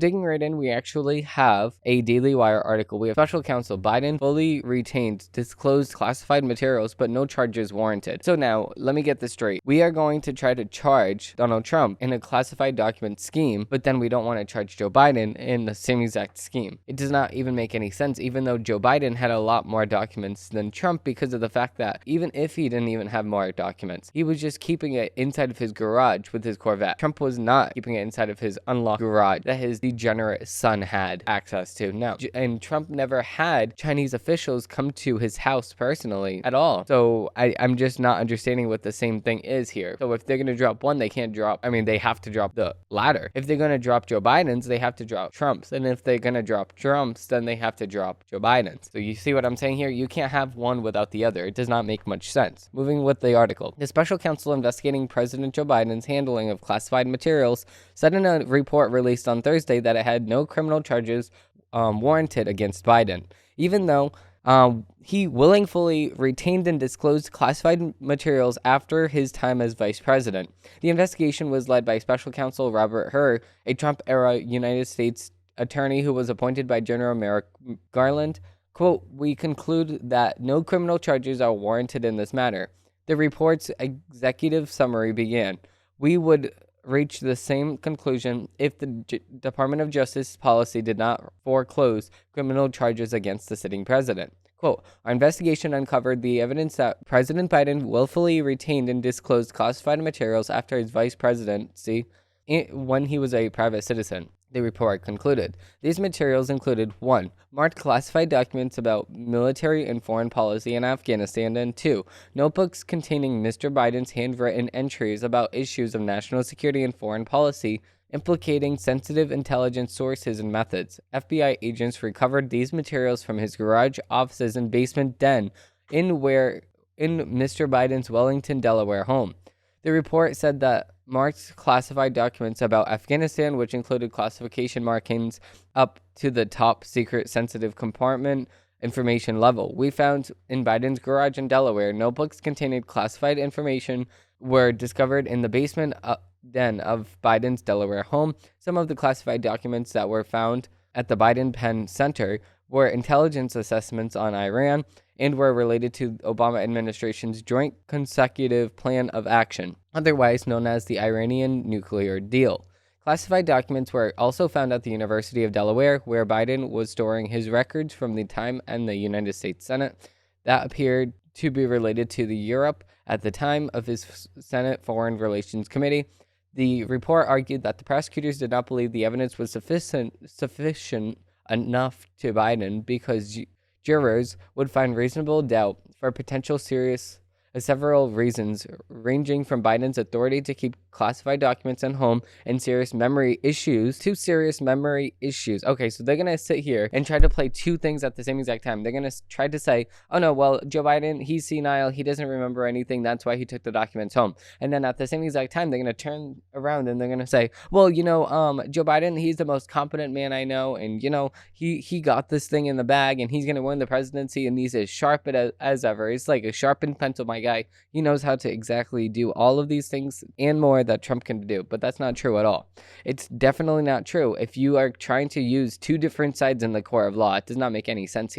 Digging right in, we actually have a Daily Wire article. We have special counsel Biden fully retained disclosed classified materials, but no charges warranted. So now, let me get this straight. We are going to try to charge Donald Trump in a classified document scheme, but then we don't want to charge Joe Biden in the same exact scheme. It does not even make any sense, even though Joe Biden had a lot more documents than Trump, because of the fact that even if he didn't even have more documents, he was just keeping it inside of his garage with his Corvette. Trump was not keeping it inside of his unlocked garage that his degenerate son had access to. No. And Trump never had Chinese officials come to his house personally at all. So I'm just not understanding what the same thing is here. So if they're going to drop one, they can't drop, they have to drop the latter. If they're going to drop Joe Biden's, they have to drop Trump's. And if they're going to drop Trump's, then they have to drop Joe Biden's. So you see what I'm saying here? You can't have one without the other. It does not make much sense. Moving with the article. The special counsel investigating President Joe Biden's handling of classified materials said in a report released on Thursday that it had no criminal charges warranted against Biden, even though he willingly retained and disclosed classified materials after his time as vice president. The investigation was led by special counsel Robert Hur, a Trump-era United States attorney who was appointed by General Merrick Garland. Quote, "We conclude that no criminal charges are warranted in this matter." The report's executive summary began. "We would reach the same conclusion if the Department of Justice policy did not foreclose criminal charges against the sitting president." Quote, "Our investigation uncovered the evidence that President Biden willfully retained and disclosed classified materials after his vice presidency when he was a private citizen," the report concluded. These materials included 1. Marked classified documents about military and foreign policy in Afghanistan, and 2. Notebooks containing Mr. Biden's handwritten entries about issues of national security and foreign policy implicating sensitive intelligence sources and methods. FBI agents recovered these materials from his garage, offices, and basement den in Mr. Biden's Wellington, Delaware home. The report said that marked classified documents about Afghanistan, which included classification markings up to the top secret sensitive compartment information level. "We found in Biden's garage in Delaware, notebooks containing classified information were discovered in the basement den of Biden's Delaware home. Some of the classified documents that were found at the Biden Penn Center were intelligence assessments on Iran and were related to Obama administration's Joint Consecutive Plan of Action, otherwise known as the Iranian nuclear deal. Classified documents were also found at the University of Delaware, where Biden was storing his records from the time in the United States Senate that appeared to be related to the Europe at the time of his Senate Foreign Relations Committee." The report argued that the prosecutors did not believe the evidence was sufficient enough to Biden because jurors would find reasonable doubt for several reasons, ranging from Biden's authority to keep classified documents at home and serious memory issues. Okay, so they're going to sit here and try to play two things at the same exact time. They're going to try to say, oh no, well, Joe Biden, he's senile, he doesn't remember anything, that's why he took the documents home. And then at the same exact time, they're going to turn around and they're going to say, well, Joe Biden, he's the most competent man I know, and he got this thing in the bag, and he's going to win the presidency, and he's as sharp as ever. It's like a sharpened pencil, my guy. He knows how to exactly do all of these things and more that Trump can do, but that's not true at all. It's definitely not true. If you are trying to use two different sides in the court of law, it does not make any sense here.